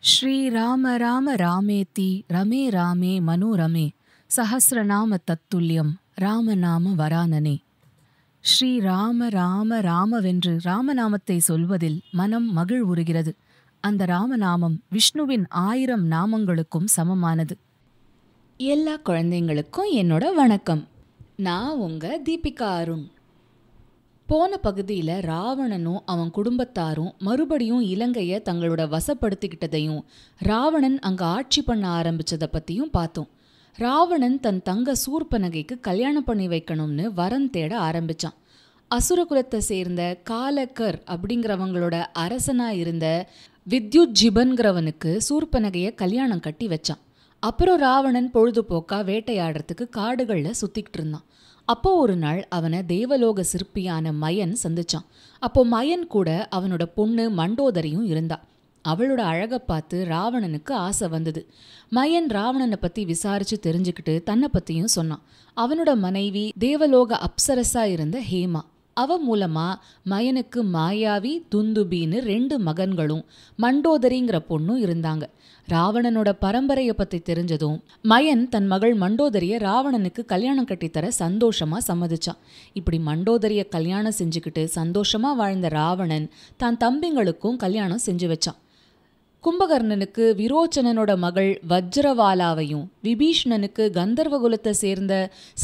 ஸ்ரீராம ராம ராமேதி ரமே ராமே மனோரமே சஹஸ்ரநாம தத்துல்யம் ராமநாம வரானனே. ஸ்ரீராம ராம ராமவென்று ராமநாமத்தை சொல்வதில் மனம் மகிழ்வுறுகிறது. அந்த ராமநாமம் விஷ்ணுவின் 1000 நாமங்களுக்கும் சமமானது. எல்லா குழந்தைங்களுக்கும் என்னோட வணக்கம். நான் உங்க தீபிகா அருண். போன பகுதியில் ராவணனும் அவன் குடும்பத்தாரும் மறுபடியும் இலங்கையை தங்களோட வசப்படுத்திக்கிட்டதையும் ராவணன் அங்கே ஆட்சி பண்ண ஆரம்பிச்சதை பற்றியும் பார்த்தோம். ராவணன் தன் தங்க சூர்பனகைக்கு கல்யாணம் பண்ணி வைக்கணும்னு வரம் தேட ஆரம்பிச்சான். அசுரகுலத்தை சேர்ந்த காலக்கர் அப்படிங்கிறவங்களோட அரசனாக இருந்த வித்யுஜிபன்கிறவனுக்கு சூர்பனகையை கல்யாணம் கட்டி வச்சான். அப்புறம் ராவணன் பொழுதுபோக்கா வேட்டையாடுறதுக்கு காடுகளில் சுற்றிக்கிட்டு இருந்தான். அப்போ ஒரு நாள் அவனை தேவலோக சிற்பியான மயன் சந்திச்சான். அப்போ மயன் கூட அவனோட பொண்ணு மண்டோதரியும் இருந்தா. அவளோட அழகை பார்த்து ராவணனுக்கு ஆசை வந்தது. மயன் ராவணனை பற்றி விசாரிச்சு தெரிஞ்சுக்கிட்டு தன்னை பற்றியும் சொன்னான். அவனோட மனைவி தேவலோக அப்சரஸா இருந்த ஹேமா. அவ மூலமா மயனுக்கு மாயாவி துந்துபின்னு 2 மகன்களும் மண்டோதரிங்கிற பொண்ணும் இருந்தாங்க. ராவணனோட பரம்பரையை பற்றி தெரிஞ்சதும் மயன் தன் மகள் மண்டோதரிய ராவணனுக்கு கல்யாணம் கட்டித்தர சந்தோஷமா சம்மதிச்சான். இப்படி மண்டோதரிய கல்யாணம் செஞ்சுக்கிட்டு சந்தோஷமா வாழ்ந்த ராவணன் தான் தம்பிங்களுக்கும் கல்யாணம் செஞ்சு வச்சான். கும்பகர்ணனுக்கு விரோச்சனனோட மகள் வஜ்ரவாலாவையும் விபீஷ்ணனுக்கு கந்தர்வகுலத்தை சேர்ந்த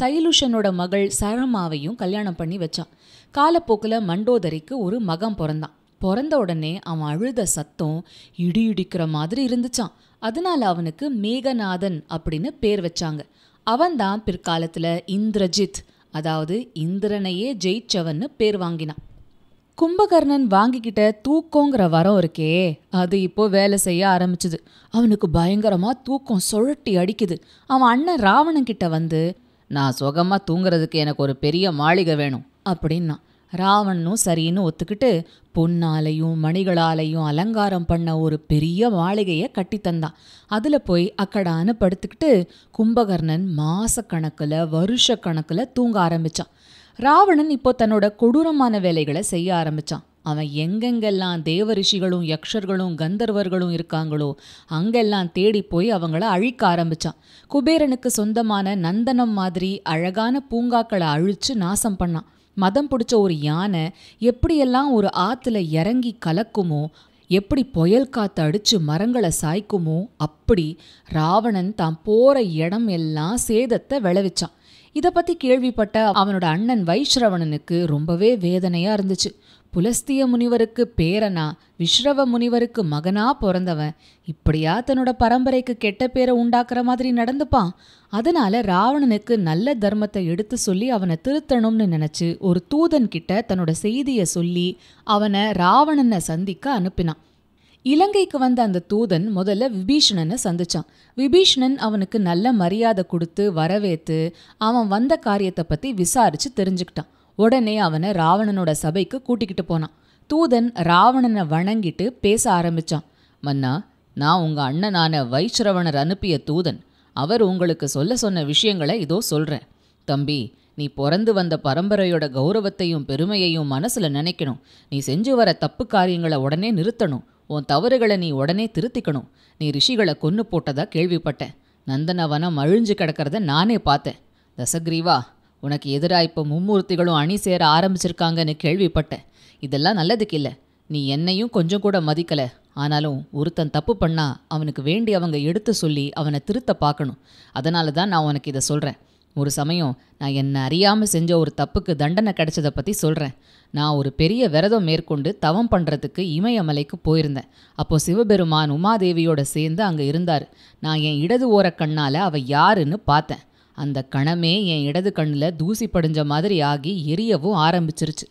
சைலுஷனோட மகள் சரமாவையும் கல்யாணம் பண்ணி வச்சான். காலப்போக்கில் மண்டோதரிக்கு ஒரு மகன் பிறந்தான். பிறந்த உடனே அவன் அழுத சத்தம் இடி இடிக்கிற மாதிரி இருந்துச்சான். அதனால அவனுக்கு மேகநாதன் அப்படின்னு பேர் வச்சாங்க. அவன்தான் பிற்காலத்தில் இந்திரஜித், அதாவது இந்திரனையே ஜெயிச்சவன்னு பேர் வாங்கினான். கும்பகர்ணன் வாங்கிக்கிட்ட தூக்கங்கிற வரம் இருக்கே, அது இப்போ வேலை செய்ய ஆரம்பிச்சுது. அவனுக்கு பயங்கரமா தூக்கம் சுழட்டி அடிக்குது. அவன் அண்ணன் ராவணன் கிட்ட வந்து, நான் சுகமா தூங்குறதுக்கு எனக்கு ஒரு பெரிய மாளிகை வேணும் அப்படின்னா. ராவணனும் சரின்னு ஒத்துக்கிட்டு பொன்னாலையும் மணிகளாலையும் அலங்காரம் பண்ண ஒரு பெரிய மாளிகையை கட்டித்தந்தான். அதில் போய் அக்கடான்னு படுத்துக்கிட்டு கும்பகர்ணன் மாசக்கணக்கில் வருஷக்கணக்கில் தூங்க ஆரம்பிச்சான். ராவணன் இப்போ தன்னோட கொடூரமான வேலைகளை செய்ய ஆரம்பிச்சான். அவன் எங்கெங்கெல்லாம் தேவரிஷிகளும் யக்ஷர்களும் கந்தர்வர்களும் இருக்காங்களோ அங்கெல்லாம் தேடி போய் அவங்கள அழிக்க ஆரம்பிச்சான். குபேரனுக்கு சொந்தமான நந்தனம் மாதிரி அழகான பூங்காக்களை அழிச்சு நாசம் பண்ணான். மதம் பிடிச்ச ஒரு யானை எப்படியெல்லாம் ஒரு ஆத்துல இறங்கி கலக்குமோ, எப்படி புயல் காத்து அடிச்சு மரங்களை சாய்க்குமோ, அப்படி ராவணன் தான் போற இடம் எல்லாம் சேதத்தை விளைவிச்சான். இதை பற்றி கேள்விப்பட்ட அவனோட அண்ணன் வைஷ்ரவணனுக்கு ரொம்பவே வேதனையாக இருந்துச்சு. புலஸ்திய முனிவருக்கு பேரனா, விஸ்ரவ முனிவருக்கு மகனா பிறந்தவன் இப்படியா தன்னோட பரம்பரைக்கு கெட்ட பேரை உண்டாக்குற மாதிரி நடந்துப்பான்? அதனால ராவணனுக்கு நல்ல தர்மத்தை எடுத்து சொல்லி அவனை திருத்தணும்னு நினச்சி ஒரு தூதன் கிட்ட தன்னோட செய்தியை சொல்லி அவனை ராவணனை சந்திக்க அனுப்பினான். இலங்கைக்கு வந்த அந்த தூதன் முதல்ல விபீஷணனை சந்திச்சான். விபீஷணன் அவனுக்கு நல்ல மரியாதை கொடுத்து வரவேற்று அவன் வந்த காரியத்தை பற்றி விசாரிச்சு தெரிஞ்சுக்கிட்டான். உடனே அவனை ராவணனோட சபைக்கு கூட்டிக்கிட்டு போனான். தூதன் ராவணனை வணங்கிட்டு பேச ஆரம்பிச்சான். மன்னா, நான் உங்க அண்ணனான வைஷ்ரவணர் அனுப்பிய தூதன். அவர் உங்களுக்கு சொல்ல சொன்ன விஷயங்களை இதோ சொல்றேன். தம்பி, நீ பிறந்து வந்த பரம்பரையோட கௌரவத்தையும் பெருமையையும் மனசுல நினைக்கணும். நீ செஞ்சு வர தப்பு காரியங்களை உடனே நிறுத்தணும். உன் தவறுகளை நீ உடனே திருத்திக்கணும். நீ ரிஷிகளை கொன்னு போட்டதா கேள்விப்பட்டேன். நந்தனவனம் அழிஞ்சு கிடக்கிறத நானே பார்த்தேன். தசக்ரீவா, உனக்கு எதிராக இப்போ மும்மூர்த்திகளும் அணி சேர ஆரம்பிச்சிருக்காங்கன்னு கேள்விப்பட்டேன். இதெல்லாம் நல்லதுக்கு இல்லை. நீ என்னையும் கொஞ்சம் கூட மதிக்கலை. ஆனாலும் ஒருத்தன் தப்பு பண்ணா அவனுக்கு வேண்டி அவங்க எடுத்து சொல்லி அவனை திருத்த பார்க்கணும். அதனால தான் நான் உனக்கு இதை சொல்கிறேன். ஒரு சமயம் நான் என்னை அறியாமல் செஞ்ச ஒரு தப்புக்கு தண்டனை கிடைச்சதை பற்றி சொல்கிறேன். நான் ஒரு பெரிய விரதம் மேற்கொண்டு தவம் பண்ணுறதுக்கு இமயமலைக்கு போயிருந்தேன். அப்போது சிவபெருமான் உமாதேவியோட சேர்ந்து அங்கே இருந்தார். நான் என் இடது ஓர கண்ணால் அவள் யாருன்னு பார்த்தேன். அந்த கணமே என் இடது கண்ணில் தூசி படிஞ்ச மாதிரி ஆகி எரியவும் ஆரம்பிச்சிருச்சு.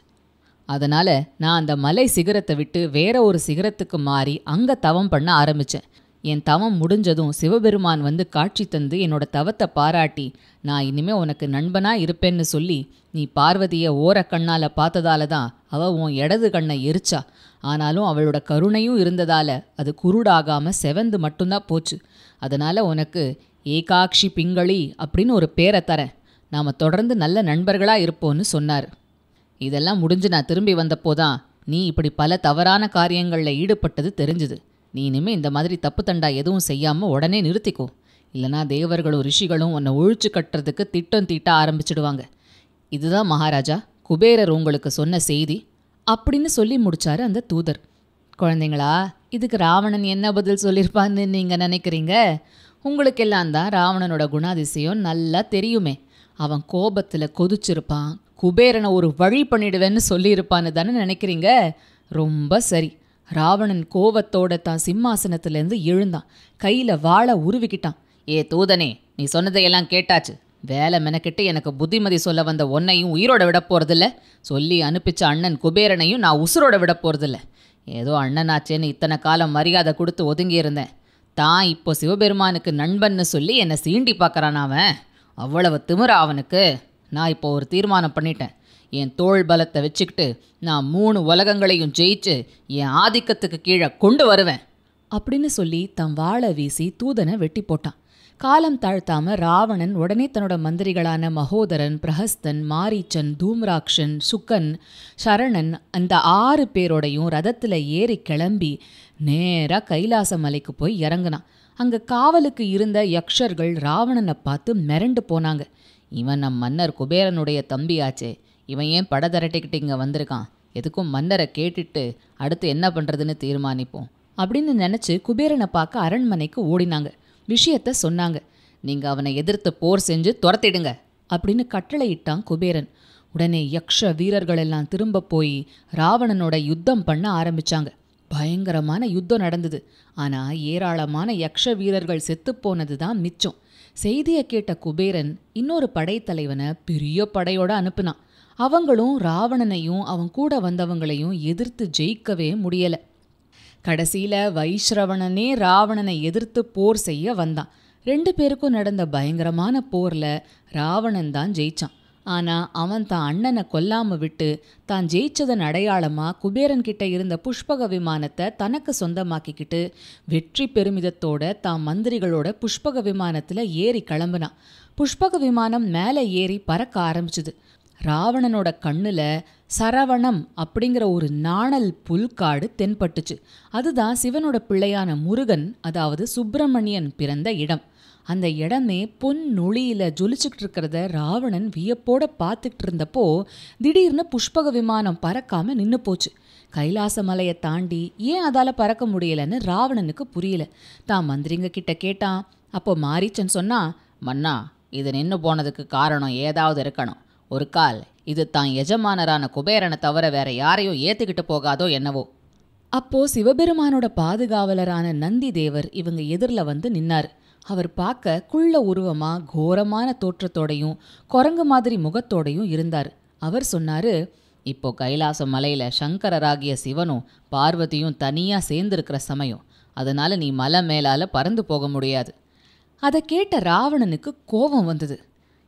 அதனால் நான் அந்த மலை சிகரத்தை விட்டு வேற ஒரு சிகரத்துக்கு மாறி அங்கே தவம் பண்ண ஆரம்பித்தேன். என் தவம் முடிஞ்சதும் சிவபெருமான் வந்து காட்சி தந்து என்னோட தவத்தை பாராட்டி, நான் இனிமே உனக்கு நண்பனா இருப்பேன்னு சொல்லி, நீ பார்வதியை ஓரக்கண்ணால் பார்த்ததால தான் அவள் உன் இடது கண்ணை எரிச்சா. ஆனாலும் அவளோட கருணையும் இருந்ததால அது குருடாகாமல் செவந்து மட்டும்தான் போச்சு. அதனால் உனக்கு ஏகாக்ஷி பிங்களி அப்படின்னு ஒரு பேரை தரேன். நாம் தொடர்ந்து நல்ல நண்பர்களாக இருப்போன்னு சொன்னார். இதெல்லாம் முடிஞ்சு நான் திரும்பி வந்தப்போதான் நீ இப்படி பல தவறான காரியங்களில் ஈடுபட்டது தெரிஞ்சுது. நீ இனிமே இந்த மாதிரி தப்பு தண்டா எதுவும் செய்யாமல் உடனே நிறுத்திக்கோ. இல்லைனா தேவர்களும் ரிஷிகளும் உன்னை ஒழிச்சு கட்டுறதுக்கு திட்டம் தீட்ட ஆரம்பிச்சிடுவாங்க. இதுதான் மகாராஜா குபேரர் உங்களுக்கு சொன்ன செய்தி அப்படின்னு சொல்லி முடிச்சாரு அந்த தூதர். குழந்தைங்களா, இதுக்கு ராவணன் என்ன பதில் சொல்லியிருப்பான்னு நீங்கள் நினைக்கிறீங்க? உங்களுக்கெல்லாம் தான் ராவணனோட குணாதிசயம் நல்லா தெரியுமே. அவன் கோபத்தில் கொதிச்சிருப்பான், குபேரனை ஒரு வழி பண்ணிடுவேன்னு சொல்லியிருப்பான்னு தானே நினைக்கிறீங்க? ரொம்ப சரி. ராவணன் கோவத்தோட தான் சிம்மாசனத்திலேருந்து எழுந்தான், கையில் வாளை உருவிக்கிட்டான். ஏ தூதனே, நீ சொன்னதையெல்லாம் கேட்டாச்சு. வேலை மெனக்கிட்டு எனக்கு புத்திமதி சொல்ல வந்த ஒன்னையும் உயிரோட விட போகிறதில்ல, சொல்லி அனுப்பிச்ச அண்ணன் குபேரனையும் நான் உசுரோட விட போகிறதில்ல. ஏதோ அண்ணனாச்சேன்னு இத்தனை காலம் மரியாதை கொடுத்து ஒதுங்கியிருந்தேன். தான் இப்போ சிவபெருமானுக்கு நண்பன்னு சொல்லி என்னை சீண்டி பார்க்குறான் அவன். அவ்வளவு திமிரா அவனுக்கு. நான் இப்போ ஒரு தீர்மானம் பண்ணிட்டேன். என் தோள் பலத்தை வச்சுக்கிட்டு நான் 3 உலகங்களையும் ஜெயிச்சு என் ஆதிக்கத்துக்கு கீழே கொண்டு வருவேன் அப்படின்னு சொல்லி தன் வாளை வீசி தூதனை வெட்டி போட்டான். காலம் தாழ்த்தாம ராவணன் உடனே தன்னோட மந்திரிகளான மகோதரன், பிரஹஸ்தன், மாரீச்சன், தூம்ராக்ஷன், சுக்கன், சரணன் அந்த 6 பேரோடையும் ரதத்தில் ஏறி கிளம்பி நேராக கைலாச மலைக்கு போய் இறங்குனான். அங்கே காவலுக்கு இருந்த யக்ஷர்கள் ராவணனை பார்த்து மிரண்டு போனாங்க. இவன் நம் மன்னர் குபேரனுடைய தம்பியாச்சே, இவன் ஏன் படை திரட்டிக்கிட்டு இங்கே வந்திருக்கான்? எதுக்கும் மன்னரை கேட்டுட்டு அடுத்து என்ன பண்ணுறதுன்னு தீர்மானிப்போம் அப்படின்னு நினச்சி குபேரனை பார்க்க அரண்மனைக்கு ஓடினாங்க. விஷயத்த சொன்னாங்க. நீங்கள் அவனை எதிர்த்து போர் செஞ்சு துரத்திடுங்க அப்படின்னு கட்டளையிட்டான் குபேரன். உடனே யக்ஷ வீரர்கள் எல்லாம் திரும்ப போய் ராவணனோட யுத்தம் பண்ண ஆரம்பிச்சாங்க. பயங்கரமான யுத்தம் நடந்தது. ஆனால் ஏராளமான யக்ஷ வீரர்கள் செத்துப்போனது தான் மிச்சம். செய்தியை கேட்ட குபேரன் இன்னொரு படைத்தலைவனை பெரிய படையோட அனுப்புனான். அவங்களும் ராவணனையும் அவன் கூட வந்தவங்களையும் எதிர்த்து ஜெயிக்கவே முடியலை. கடைசியில் வைஸ்ரவணனே ராவணனை எதிர்த்து போர் செய்ய வந்தான். 2 பேருக்கும் நடந்த பயங்கரமான போரில் ராவணன் தான் ஜெயிச்சான். ஆனால் அவன் தான் அண்ணனை கொல்லாமல் விட்டு தான் ஜெயிச்சதன் அடையாளமாக குபேரன்கிட்ட இருந்த புஷ்பக விமானத்தை தனக்கு சொந்தமாக்கிக்கிட்டு வெற்றி பெருமிதத்தோட தான் மந்திரிகளோட புஷ்பக விமானத்தில் ஏறி கிளம்புனான். புஷ்பக விமானம் மேலே ஏறி பறக்க ஆரம்பிச்சுது. ராவணனோட கண்ணுல சரவணம் அப்படிங்கிற ஒரு நாணல் புல்காடு தென்பட்டுச்சு. அதுதான் சிவனோட பிள்ளையான முருகன், அதாவது சுப்பிரமணியன் பிறந்த இடம். அந்த இடமே பொன் நொழியில ஜொலிச்சுக்கிட்டு இருக்கிறத ராவணன் வியப்போட பார்த்துக்கிட்டு இருந்தப்போ திடீர்னு புஷ்பக விமானம் பறக்காம நின்று போச்சு. கைலாச மலையை தாண்டி ஏன் அதால் பறக்க முடியலன்னு ராவணனுக்கு புரியல. தான் மந்திரிங்க கிட்ட கேட்டான். அப்போ மாரீச்சன் சொன்னா, மன்னா, இது நின்று போனதுக்கு காரணம் ஏதாவது இருக்கணும். ஒரு கால் இது தான் எஜமானரான குபேரனை தவிர வேற யாரையும் ஏத்துக்கிட்டு போகாதோ என்னவோ. அப்போ சிவபெருமானோட பாதுகாவலரான நந்தி தேவர் இவங்க எதிரில் வந்து நின்னார். அவர் பார்க்க குள்ள உருவமா கோரமான தோற்றத்தோடையும் குரங்கு மாதிரி முகத்தோடையும் இருந்தார். அவர் சொன்னாரு, இப்போ கைலாச மலையில சங்கரராகிய சிவனும் பார்வதியும் தனியா சேர்ந்திருக்கிற சமயம். அதனால நீ மலை மேலால பறந்து போக முடியாது. அதை கேட்ட ராவணனுக்கு கோபம் வந்தது.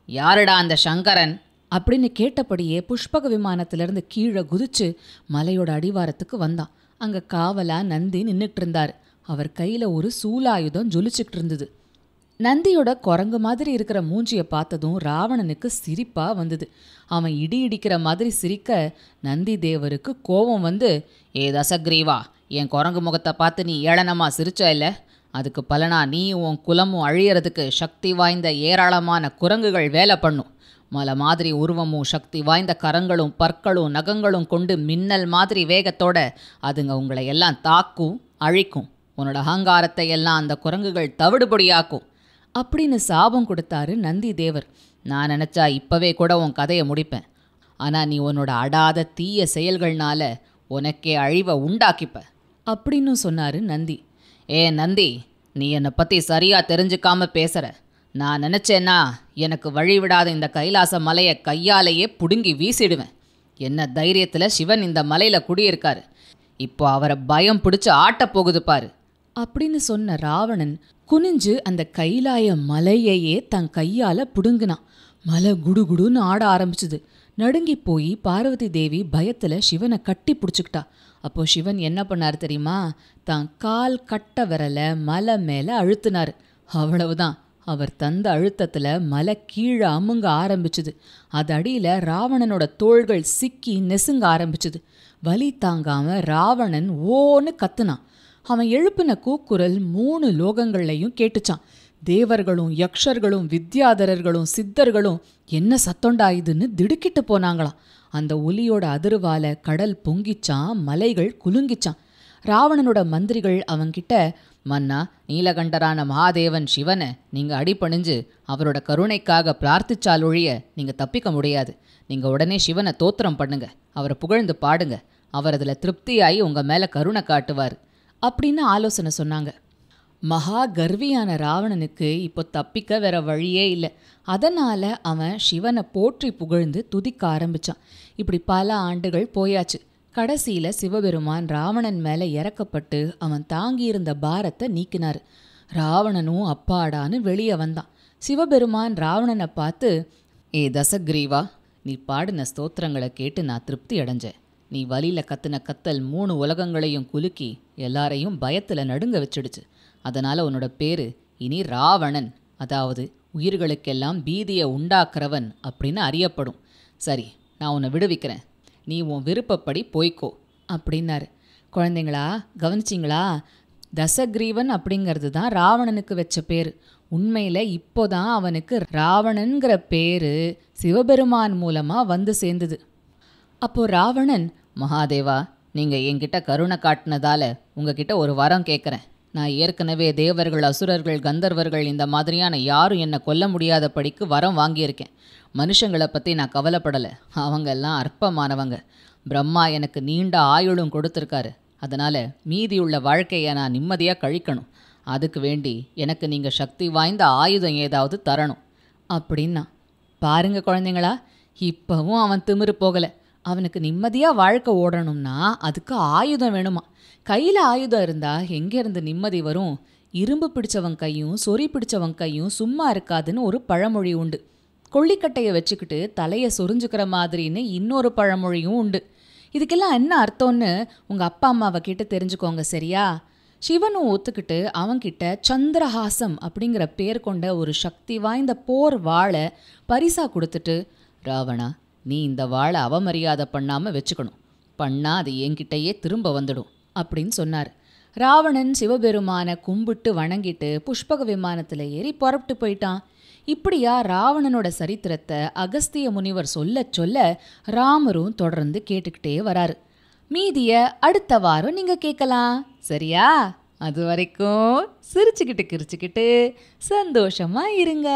யாருடா அந்த சங்கரன் அப்படின்னு கேட்டபடியே புஷ்பக விமானத்திலிருந்து கீழே குதிச்சு மலையோட அடிவாரத்துக்கு வந்தான். அங்கே காவலா நந்தி நின்றுட்டு இருந்தார். அவர் கையில் ஒரு சூலாயுதம் ஜொலிச்சுக்கிட்டு இருந்தது. நந்தியோட குரங்கு மாதிரி இருக்கிற மூஞ்சியை பார்த்ததும் ராவணனுக்கு சிரிப்பா வந்தது. அவன் இடி இடிக்கிற மாதிரி சிரிக்க நந்தி தேவருக்கு கோபம் வந்து, ஏ தசக்ரீவா, என் குரங்கு முகத்தை பார்த்து நீ ஏளனமா சிரிச்ச இல்லை? அதுக்கு பலனா நீயும் உன் குலமும் அழியறதுக்கு சக்தி வாய்ந்த ஏராளமான குரங்குகள் வேலை பண்ணும். மலை மாதிரி உருவமும் சக்தி வாய்ந்த கரங்களும் பற்களும் நகங்களும் கொண்டு மின்னல் மாதிரி வேகத்தோட அதுங்க உங்களை எல்லாம் தாக்கும், அழிக்கும். உன்னோட அகங்காரத்தை எல்லாம் அந்த குரங்குகள் தவிடுபடியாக்கும் அப்படின்னு சாபம் கொடுத்தாரு நந்தி தேவர். நான் நினச்சா இப்போவே கூட உன் கதையை முடிப்பேன். ஆனால் நீ உன்னோட அடாத தீய செயல்கள்னால உனக்கே அழிவை உண்டாக்கிப்ப அப்படின்னு சொன்னாரு நந்தி. ஏ நந்தி, நீ என்னை பற்றி சரியாக தெரிஞ்சுக்காம பேசுகிற. நான் நினச்சேன்னா எனக்கு வழிவிடாத இந்த கைலாச மலையை கையாலேயே புடுங்கி வீசிடுவேன். என்ன தைரியத்தில் சிவன் இந்த மலையில் குடியிருக்காரு. இப்போ அவரை பயம் பிடிச்சி ஆட்டப் போகுது பாரு அப்படின்னு சொன்ன ராவணன் குனிஞ்சு அந்த கைலாய மலையையே தன் கையால் புடுங்கினான். மலை குடுகுடுன்னு ஆட ஆரம்பிச்சுது. நடுங்கி போய் பார்வதி தேவி பயத்தில் சிவனை கட்டி பிடிச்சிக்கிட்டா. அப்போ சிவன் என்ன பண்ணார் தெரியுமா? தான் கால் கட்ட விரலை மலை மேலே அழுத்தினார். அவ்வளவுதான். அவர் தந்த அழுத்தத்தில் மலை கீழே அமுங்க ஆரம்பிச்சுது. அது அடியில் ராவணனோட தோள்கள் சிக்கி நெசுங்க ஆரம்பிச்சுது. வலி தாங்காம ராவணன் ஓன்னு கத்துனான். அவன் எழுப்பின கூக்குரல் 3 லோகங்கள்லையும் கேட்டுச்சான். தேவர்களும் யக்ஷர்களும் வித்யாதரர்களும் சித்தர்களும் என்ன சத்தொண்டா இதுன்னு திடுக்கிட்டு போனாங்களாம். அந்த ஒலியோட அதிர்வால கடல் பொங்கிச்சான், மலைகள் குலுங்கிச்சான். ராவணனோட மந்திரிகள் அவன்கிட்ட, மன்னா, நீலகண்டரான மகாதேவன் சிவனை நீங்க அடிபணிஞ்சு அவரோட கருணைக்காக பிரார்த்திச்சாலொழிய நீங்க தப்பிக்க முடியாது. நீங்க உடனே சிவனை தோத்திரம் பண்ணுங்க, அவரை புகழ்ந்து பாடுங்க, அவர் அதில் திருப்தியாகி உங்க மேல கருணை காட்டுவார் அப்படின்னு ஆலோசனை சொன்னாங்க. மகா கர்வியான ராவணனுக்கு இப்போ தப்பிக்க வேற வழியே இல்லை. அதனால அவன் சிவனை போற்றி புகழ்ந்து துதிக்க ஆரம்பிச்சான். இப்படி பல ஆண்டுகள் போயாச்சு. கடைசியில சிவபெருமான் ராவணன் மேல இறக்கப்பட்டு அவன் தாங்கியிருந்த பாரத்தை நீக்கினார். ராவணனும் அப்பாடான்னு வெளியே வந்தான். சிவபெருமான் ராவணனை பார்த்து, ஏ தசக்ரீவா, நீ பாடின ஸ்தோத்திரங்களை கேட்டு நான் திருப்தி அடைஞ்சேன். நீ வலியில கத்துன கத்தல் 3 உலகங்களையும் குலுக்கி எல்லாரையும் பயத்துல நடுங்க வச்சிடுச்சு. அதனால உன்னோட பேரு இனி ராவணன், அதாவது உயிர்களுக்கெல்லாம் பீதியை உண்டாக்குறவன் அப்படின்னு அறியப்படும். சரி, நான் உன்னை விடுவிக்கிறேன், நீ உன் விருப்பப்படி போய்க்கோ அப்படின்னாரு. குழந்தைங்களா, கவனிச்சிங்களா? தசக்ரீவன் அப்படிங்கிறது தான் ராவணனுக்கு வச்ச பேரு. உண்மையில இப்போதான் அவனுக்கு ராவணன்கிற பேரு சிவபெருமான் மூலமா வந்து சேர்ந்தது. அப்போ ராவணன், மகாதேவா, நீங்க என்கிட்ட கருணை காட்டினதால உங்ககிட்ட ஒரு வரம் கேட்குறேன். நான் ஏற்கனவே தேவர்கள், அசுரர்கள், கந்தர்வர்கள் இந்த மாதிரியான யாரும் என்னை கொல்ல முடியாதபடிக்கு வரம் வாங்கியிருக்கேன். மனுஷங்களை பற்றி நான் கவலைப்படலை, அவங்கெல்லாம் அற்பமானவங்க. பிரம்மா எனக்கு நீண்ட ஆயுளும் கொடுத்துருக்காரு. அதனால் மீதியுள்ள வாழ்க்கையை நான் நிம்மதியாக கழிக்கணும். அதுக்கு வேண்டி எனக்கு நீங்கள் சக்தி வாய்ந்த ஆயுதம் ஏதாவது தரணும் அப்படின்னா. பாருங்க குழந்தைங்களா, இப்போவும் அவன் திமிரு போகலை. அவனுக்கு நிம்மதியாக வாழ்க்கை ஓடணும்னா அதுக்கு ஆயுதம் வேணுமா. கையில் ஆயுதம் இருந்தால் எங்கேருந்து நிம்மதி வரும்? இரும்பு பிடிச்சவன் கையும் சொறி பிடிச்சவன் கையும் சும்மா இருக்காதுன்னு ஒரு பழமொழி உண்டு. கொள்ளிக்கட்டையை வச்சுக்கிட்டு தலையை சொரிஞ்சுக்கிற மாதிரின்னு இன்னொரு பழமொழியும் உண்டு. இதுக்கெல்லாம் என்ன அர்த்தம்னு உங்கள் அப்பா அம்மாவை கிட்ட தெரிஞ்சுக்கோங்க, சரியா? சிவனும் ஒத்துக்கிட்டு அவன்கிட்ட சந்திரஹாசம் அப்படிங்கிற பேர் கொண்ட ஒரு சக்தி வாய்ந்த போர் வாளை பரிசா கொடுத்துட்டு, ராவணா, நீ இந்த வாளை அவமரியாதை பண்ணாமல் வச்சுக்கணும். பண்ணா அது என்கிட்டயே திரும்ப வந்துடும் அப்படின்னு சொன்னார். ராவணன் சிவபெருமானை கும்பிட்டு வணங்கிட்டு புஷ்பக விமானத்தில் ஏறி புறப்பட்டு போயிட்டான். இப்படியா ராவணனோட சரித்திரத்தை அகஸ்திய முனிவர் சொல்ல சொல்ல ராமரும் தொடர்ந்து கேட்டுக்கிட்டே வராரு. மீதிய அடுத்த வாரம் நீங்க கேட்கலாம், சரியா? அது வரைக்கும் சிரிச்சுக்கிட்டு கிரிச்சுக்கிட்டு சந்தோஷமா இருங்க.